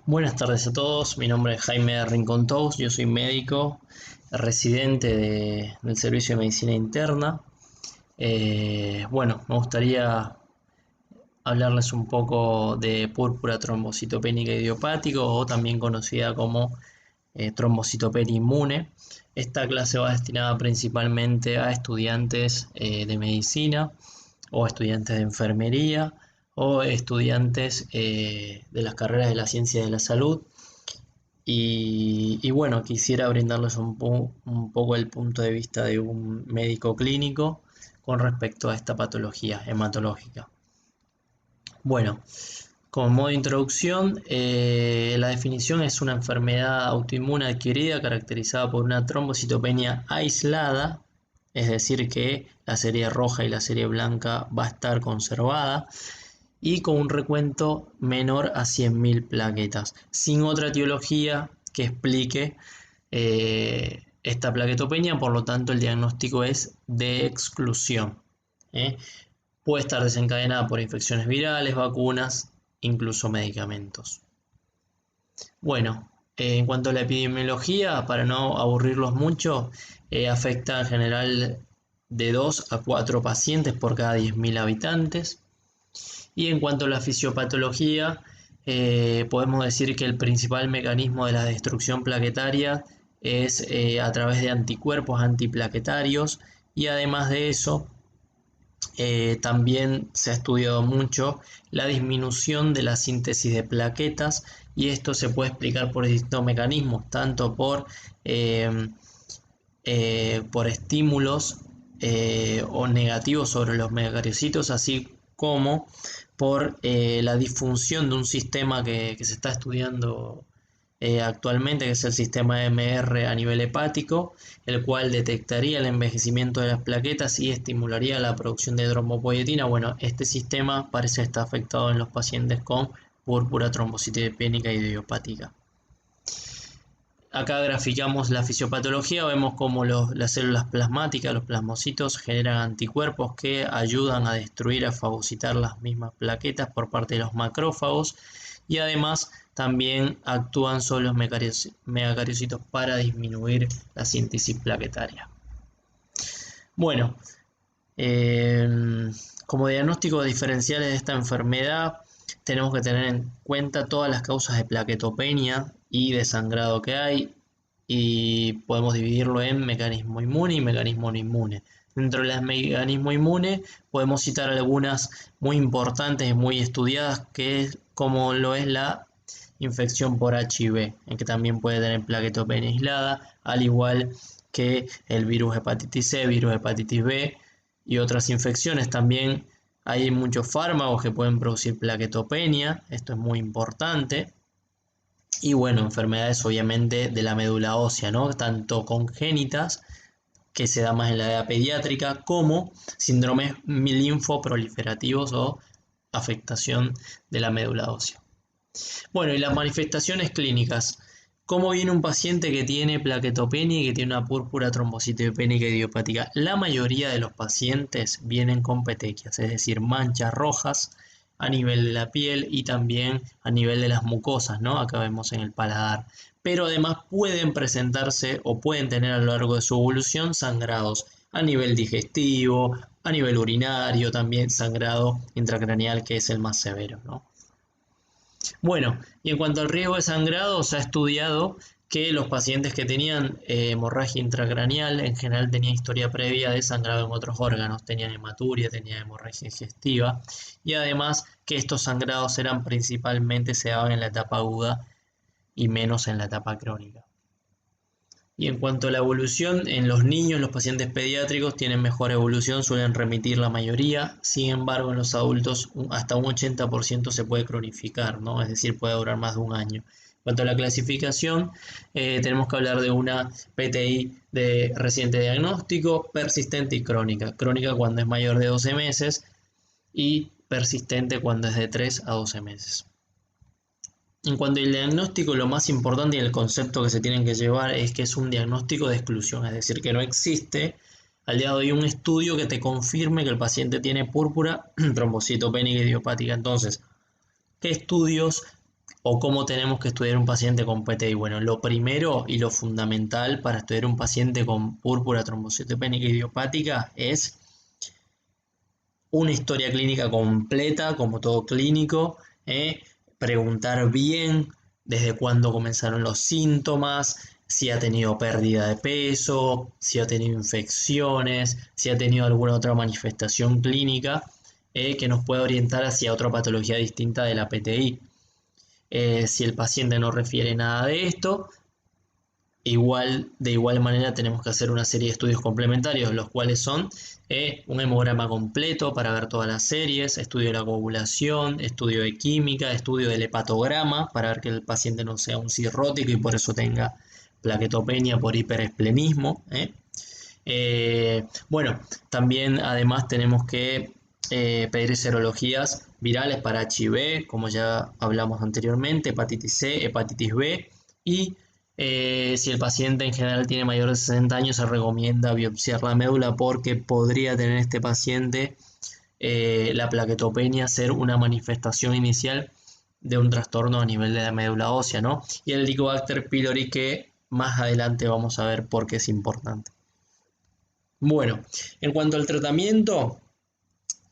Buenas tardes a todos, mi nombre es Jaime Rincón Tous, yo soy médico residente del Servicio de Medicina Interna. Me gustaría hablarles un poco de púrpura trombocitopénica idiopática o también conocida como trombocitopenia inmune. Esta clase va destinada principalmente a estudiantes de medicina o estudiantes de enfermería o estudiantes de las carreras de la ciencia de la salud. Quisiera brindarles un poco el punto de vista de un médico clínico con respecto a esta patología hematológica. Bueno, como modo de introducción, la definición es una enfermedad autoinmune adquirida caracterizada por una trombocitopenia aislada, es decir, que la serie roja y la serie blanca va a estar conservada, y con un recuento menor a 100.000 plaquetas, sin otra etiología que explique esta plaquetopenia. Por lo tanto, el diagnóstico es de exclusión. Puede estar desencadenada por infecciones virales, vacunas, incluso medicamentos. Bueno, en cuanto a la epidemiología, para no aburrirlos mucho, afecta en general de 2 a 4 pacientes por cada 10.000 habitantes. Y en cuanto a la fisiopatología, podemos decir que el principal mecanismo de la destrucción plaquetaria es a través de anticuerpos antiplaquetarios, y además de eso también se ha estudiado mucho la disminución de la síntesis de plaquetas, y esto se puede explicar por distintos mecanismos, tanto por estímulos o negativos sobre los megacariocitos, así como por la disfunción de un sistema que se está estudiando actualmente, que es el sistema MR a nivel hepático, el cual detectaría el envejecimiento de las plaquetas y estimularía la producción de trombopoietina. Bueno, este sistema parece estar afectado en los pacientes con púrpura trombocitopénica idiopática. Acá graficamos la fisiopatología, vemos cómo las células plasmáticas, los plasmocitos, generan anticuerpos que ayudan a destruir, a fagocitar las mismas plaquetas por parte de los macrófagos, y además también actúan sobre los megacariocitos para disminuir la síntesis plaquetaria. Bueno, como diagnóstico diferenciales de esta enfermedad, tenemos que tener en cuenta todas las causas de plaquetopenia y de sangrado que hay, y podemos dividirlo en mecanismo inmune y mecanismo no inmune. Dentro del mecanismo inmune podemos citar algunas muy importantes y muy estudiadas, como lo es la infección por HIV, en que también puede tener plaquetopenia aislada, al igual que el virus hepatitis C, virus hepatitis B y otras infecciones. También hay muchos fármacos que pueden producir plaquetopenia, esto es muy importante. Y bueno, enfermedades obviamente de la médula ósea, ¿no? Tanto congénitas, que se da más en la edad pediátrica, como síndromes linfoproliferativos o afectación de la médula ósea. Bueno, y las manifestaciones clínicas. ¿Cómo viene un paciente que tiene plaquetopenia y que tiene una púrpura trombocitopénica idiopática? La mayoría de los pacientes vienen con petequias, es decir, manchas rojas a nivel de la piel y también a nivel de las mucosas, ¿no? Acá vemos en el paladar. Pero además pueden presentarse o pueden tener a lo largo de su evolución sangrados a nivel digestivo, a nivel urinario, también sangrado intracraneal, que es el más severo, ¿no? Bueno, y en cuanto al riesgo de sangrado, se ha estudiado que los pacientes que tenían hemorragia intracraneal en general tenían historia previa de sangrado en otros órganos, tenían hematuria, tenían hemorragia digestiva, y además que estos sangrados se daban en la etapa aguda y menos en la etapa crónica. Y en cuanto a la evolución, en los niños, los pacientes pediátricos tienen mejor evolución, suelen remitir la mayoría. Sin embargo, en los adultos hasta un 80% se puede cronificar, ¿no? Es decir, puede durar más de un año. En cuanto a la clasificación, tenemos que hablar de una PTI de reciente diagnóstico, persistente y crónica. Crónica cuando es mayor de 12 meses y persistente cuando es de 3 a 12 meses. En cuanto al diagnóstico, lo más importante y el concepto que se tienen que llevar es que es un diagnóstico de exclusión, es decir, que no existe al día de hoy un estudio que te confirme que el paciente tiene púrpura trombocitopénica idiopática. Entonces, ¿qué estudios ¿O cómo tenemos que estudiar un paciente con PTI? Bueno, lo primero y lo fundamental para estudiar un paciente con púrpura trombocitopénica idiopática es una historia clínica completa, como todo clínico, preguntar bien desde cuándo comenzaron los síntomas, si ha tenido pérdida de peso, si ha tenido infecciones, si ha tenido alguna otra manifestación clínica que nos pueda orientar hacia otra patología distinta de la PTI. Si el paciente no refiere nada de esto, de igual manera tenemos que hacer una serie de estudios complementarios, los cuales son un hemograma completo para ver todas las series, estudio de la coagulación, estudio de química, estudio del hepatograma para ver que el paciente no sea un cirrótico y por eso tenga plaquetopenia por hiperesplenismo. Bueno, también además tenemos que pedir serologías virales para HIV, como ya hablamos anteriormente, hepatitis C, hepatitis B y si el paciente en general tiene mayor de 60 años, se recomienda biopsiar la médula porque podría tener este paciente la plaquetopenia ser una manifestación inicial de un trastorno a nivel de la médula ósea, ¿no? Y el Helicobacter pylori que más adelante vamos a ver por qué es importante. Bueno, en cuanto al tratamiento,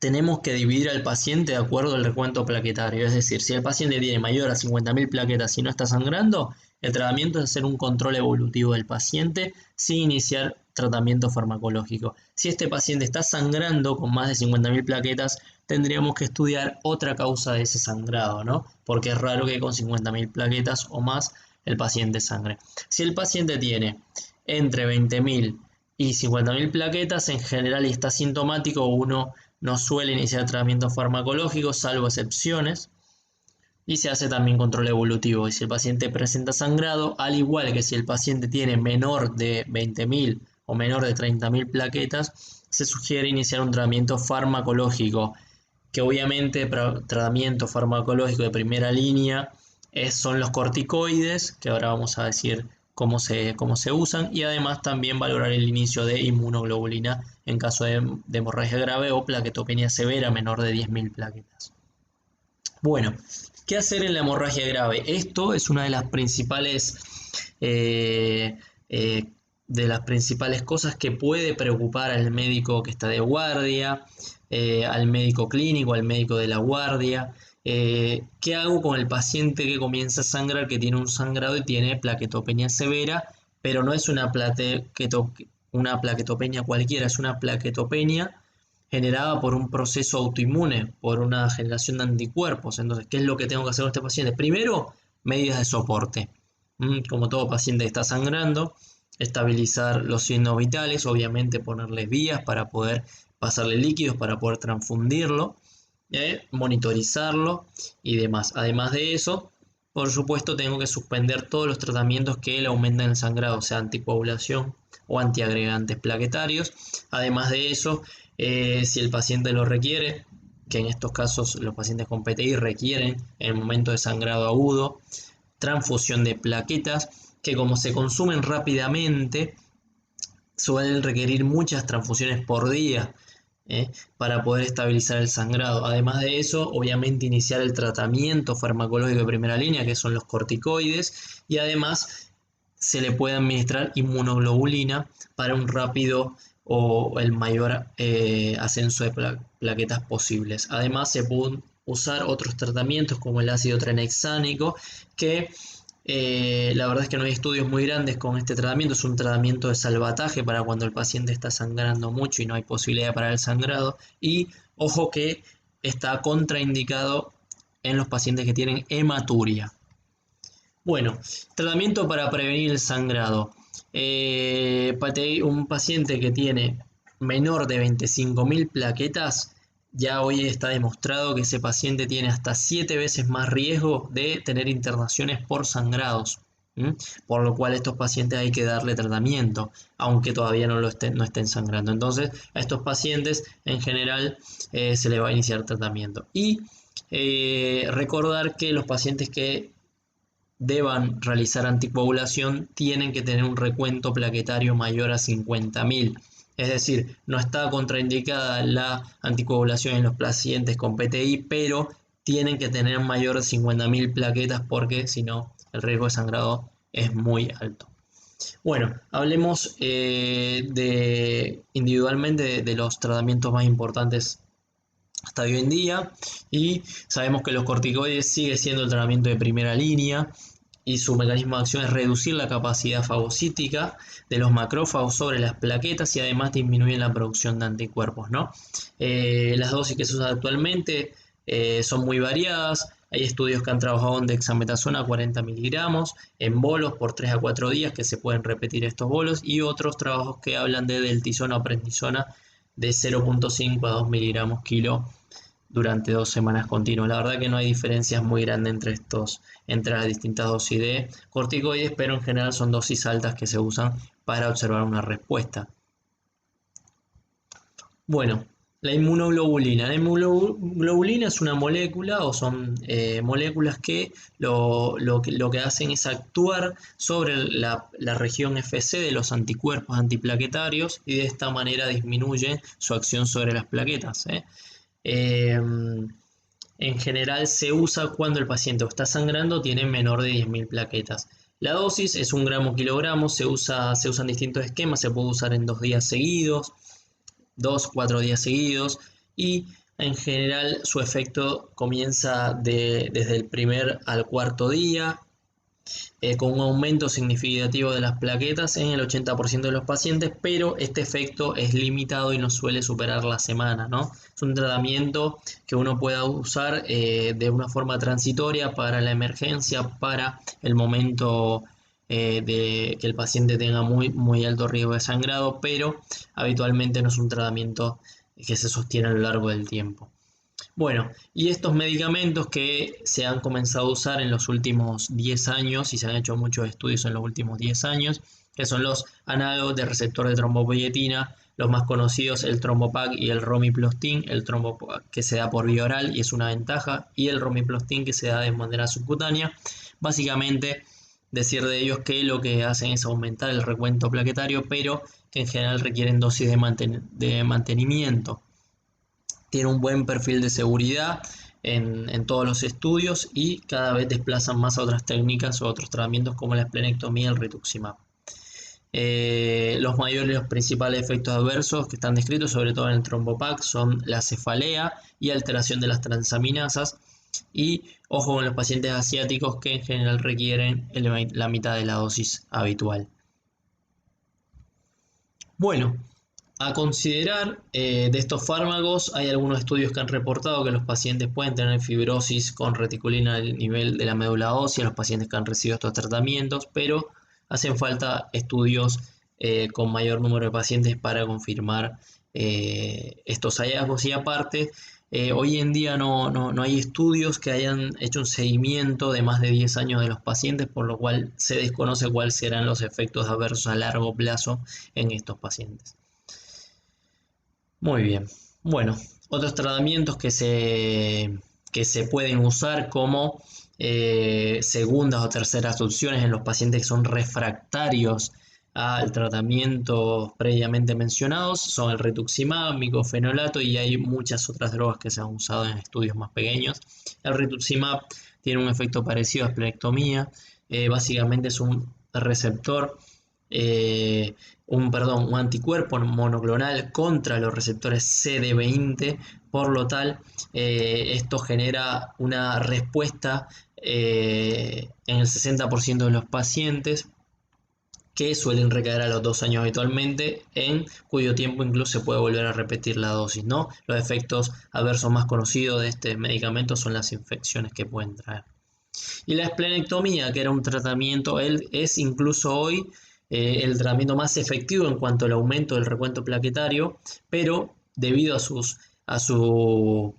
tenemos que dividir al paciente de acuerdo al recuento plaquetario. Es decir, si el paciente tiene mayor a 50.000 plaquetas y no está sangrando, el tratamiento es hacer un control evolutivo del paciente sin iniciar tratamiento farmacológico. Si este paciente está sangrando con más de 50.000 plaquetas, tendríamos que estudiar otra causa de ese sangrado, ¿no? Porque es raro que con 50.000 plaquetas o más el paciente sangre. Si el paciente tiene entre 20.000 y 50.000 plaquetas, en general y está sintomático, uno no suele iniciar tratamiento farmacológico, salvo excepciones, y se hace también control evolutivo. Y si el paciente presenta sangrado, al igual que si el paciente tiene menor de 20.000 o menor de 30.000 plaquetas, se sugiere iniciar un tratamiento farmacológico, que obviamente tratamiento farmacológico de primera línea son los corticoides, que ahora vamos a decir cómo se usan, y además también valorar el inicio de inmunoglobulina en caso de hemorragia grave o plaquetopenia severa menor de 10.000 plaquetas. Bueno, ¿qué hacer en la hemorragia grave? Esto es una de las principales cosas que puede preocupar al médico que está de guardia, al médico clínico, al médico de la guardia. ¿Qué hago con el paciente que comienza a sangrar, que tiene un sangrado y tiene plaquetopenia severa, pero no es una plaquetopenia cualquiera, es una plaquetopenia generada por un proceso autoinmune, por una generación de anticuerpos? Entonces, ¿qué es lo que tengo que hacer con este paciente? Primero, medidas de soporte. Como todo paciente que está sangrando, estabilizar los signos vitales, obviamente ponerles vías para poder pasarle líquidos, para poder transfundirlo, monitorizarlo y demás. Además de eso, por supuesto, tengo que suspender todos los tratamientos que le aumenten el sangrado, sea anticoagulación o antiagregantes plaquetarios. Además de eso, si el paciente lo requiere, que en estos casos los pacientes con PTI requieren en el momento de sangrado agudo, transfusión de plaquetas, que como se consumen rápidamente, suelen requerir muchas transfusiones por día para poder estabilizar el sangrado. Además de eso, obviamente iniciar el tratamiento farmacológico de primera línea, que son los corticoides, y además se le puede administrar inmunoglobulina para un rápido o el mayor ascenso de plaquetas posibles. Además, se pueden usar otros tratamientos como el ácido tranexánico, que la verdad es que no hay estudios muy grandes con este tratamiento. Es un tratamiento de salvataje para cuando el paciente está sangrando mucho y no hay posibilidad de parar el sangrado. Y ojo que está contraindicado en los pacientes que tienen hematuria. Bueno, tratamiento para prevenir el sangrado. Un paciente que tiene menor de 25.000 plaquetas, ya hoy está demostrado que ese paciente tiene hasta 7 veces más riesgo de tener internaciones por sangrados. Por lo cual estos pacientes hay que darle tratamiento, aunque todavía no estén sangrando. Entonces, a estos pacientes en general se les va a iniciar tratamiento. Y recordar que los pacientes que deban realizar anticoagulación tienen que tener un recuento plaquetario mayor a 50.000. Es decir, no está contraindicada la anticoagulación en los pacientes con PTI, pero tienen que tener mayor de 50.000 plaquetas porque si no el riesgo de sangrado es muy alto. Bueno, hablemos individualmente de los tratamientos más importantes hasta hoy en día, y sabemos que los corticoides sigue siendo el tratamiento de primera línea y su mecanismo de acción es reducir la capacidad fagocítica de los macrófagos sobre las plaquetas y además disminuyen la producción de anticuerpos, ¿no? Las dosis que se usan actualmente son muy variadas. Hay estudios que han trabajado en dexametasona 40 miligramos en bolos por 3 a 4 días, que se pueden repetir estos bolos, y otros trabajos que hablan de deltisona o prednisona de 0,5 a 2 miligramos kilo durante 2 semanas continuas. La verdad que no hay diferencias muy grandes entre las distintas dosis de corticoides, pero en general son dosis altas que se usan para observar una respuesta. Bueno, la inmunoglobulina. La inmunoglobulina es una molécula o son moléculas que lo que hacen es actuar sobre la región Fc de los anticuerpos antiplaquetarios y de esta manera disminuye su acción sobre las plaquetas. En general se usa cuando el paciente está sangrando, tiene menor de 10.000 plaquetas. La dosis es 1 gramo kilogramo, se usan distintos esquemas, se puede usar en 2 días seguidos, 2-4 días seguidos, y en general su efecto comienza desde el primer al cuarto día, con un aumento significativo de las plaquetas en el 80% de los pacientes, pero este efecto es limitado y no suele superar la semana, ¿no? Es un tratamiento que uno pueda usar de una forma transitoria para la emergencia, para el momento de que el paciente tenga muy alto riesgo de sangrado, pero habitualmente no es un tratamiento que se sostiene a lo largo del tiempo. Bueno, y estos medicamentos que se han comenzado a usar en los últimos 10 años y se han hecho muchos estudios en los últimos 10 años, que son los análogos de receptor de trombopoyetina, los más conocidos, el Trombopac y el Romiplastin, el Trombopac que se da por vía oral y es una ventaja, y el Romiplastin que se da de manera subcutánea. Básicamente, decir de ellos que lo que hacen es aumentar el recuento plaquetario, pero que en general requieren dosis de mantenimiento. Tiene un buen perfil de seguridad en todos los estudios y cada vez desplazan más a otras técnicas o otros tratamientos como la esplenectomía y el rituximab. Los mayores y los principales efectos adversos que están descritos, sobre todo en el Trombopac, son la cefalea y alteración de las transaminasas. Y ojo con los pacientes asiáticos que en general requieren la mitad de la dosis habitual. Bueno, a considerar de estos fármacos, hay algunos estudios que han reportado que los pacientes pueden tener fibrosis con reticulina al nivel de la médula ósea, los pacientes que han recibido estos tratamientos, pero hacen falta estudios con mayor número de pacientes para confirmar estos hallazgos. Y aparte, hoy en día no hay estudios que hayan hecho un seguimiento de más de 10 años de los pacientes, por lo cual se desconoce cuáles serán los efectos adversos a largo plazo en estos pacientes. Muy bien. Bueno, otros tratamientos que se pueden usar como segundas o terceras opciones en los pacientes que son refractarios al tratamiento previamente mencionados son el rituximab, micofenolato, y hay muchas otras drogas que se han usado en estudios más pequeños. El rituximab tiene un efecto parecido a esplenectomía, básicamente es un receptor un anticuerpo monoclonal contra los receptores CD20, por lo tal, esto genera una respuesta en el 60% de los pacientes que suelen recaer a los 2 años habitualmente, en cuyo tiempo incluso se puede volver a repetir la dosis, ¿no? Los efectos adversos más conocidos de este medicamento son las infecciones que pueden traer. Y la esplenectomía, que era un tratamiento, es incluso hoy el tratamiento más efectivo en cuanto al aumento del recuento plaquetario, pero debido a su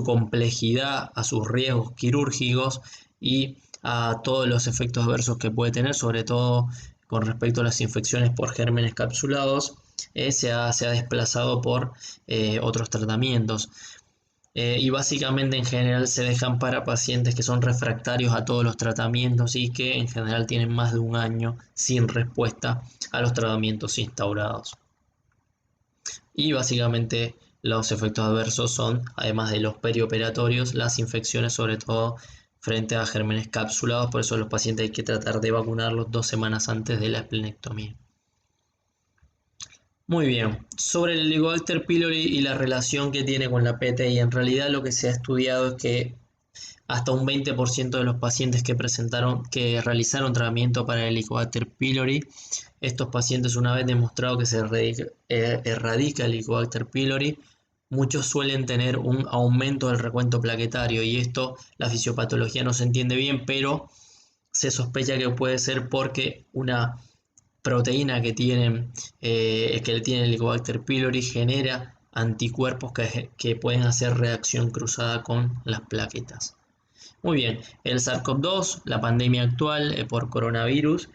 complejidad, a sus riesgos quirúrgicos y a todos los efectos adversos que puede tener, sobre todo con respecto a las infecciones por gérmenes capsulados, se ha desplazado por otros tratamientos. Y básicamente en general se dejan para pacientes que son refractarios a todos los tratamientos y que en general tienen más de 1 año sin respuesta a los tratamientos instaurados. Y básicamente los efectos adversos son, además de los perioperatorios, las infecciones, sobre todo frente a gérmenes capsulados. Por eso los pacientes hay que tratar de vacunarlos 2 semanas antes de la esplenectomía. Muy bien, sobre el Helicobacter pylori y la relación que tiene con la PTI, en realidad lo que se ha estudiado es que hasta un 20% de los pacientes que realizaron tratamiento para el Helicobacter pylori, estos pacientes, una vez demostrado que se erradica el Helicobacter pylori, muchos suelen tener un aumento del recuento plaquetario, y esto la fisiopatología no se entiende bien, pero se sospecha que puede ser porque una proteína que tiene el Helicobacter pylori genera anticuerpos que pueden hacer reacción cruzada con las plaquetas. Muy bien, el SARS-CoV-2, la pandemia actual por coronavirus,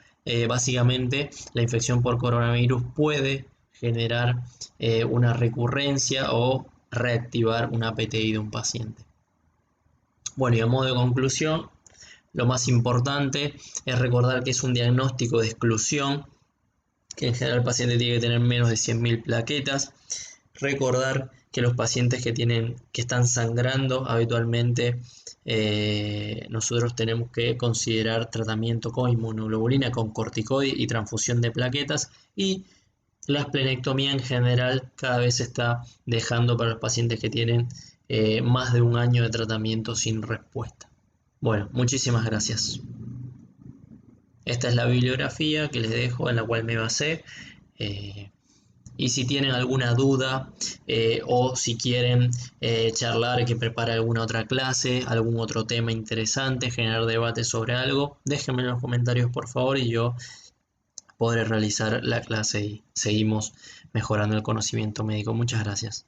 básicamente la infección por coronavirus puede generar una recurrencia o reactivar una PTI de un paciente. Bueno, y a modo de conclusión, lo más importante es recordar que es un diagnóstico de exclusión, que en general el paciente tiene que tener menos de 100.000 plaquetas. Recordar que los pacientes que están sangrando habitualmente, nosotros tenemos que considerar tratamiento con inmunoglobulina, con corticoide y transfusión de plaquetas, y la esplenectomía en general cada vez se está dejando para los pacientes que tienen más de un año de tratamiento sin respuesta. Bueno, muchísimas gracias. Esta es la bibliografía que les dejo, en la cual me basé. Y si tienen alguna duda o si quieren charlar, que prepare alguna otra clase, algún otro tema interesante, generar debate sobre algo, déjenme en los comentarios por favor, y yo podré realizar la clase y seguimos mejorando el conocimiento médico. Muchas gracias.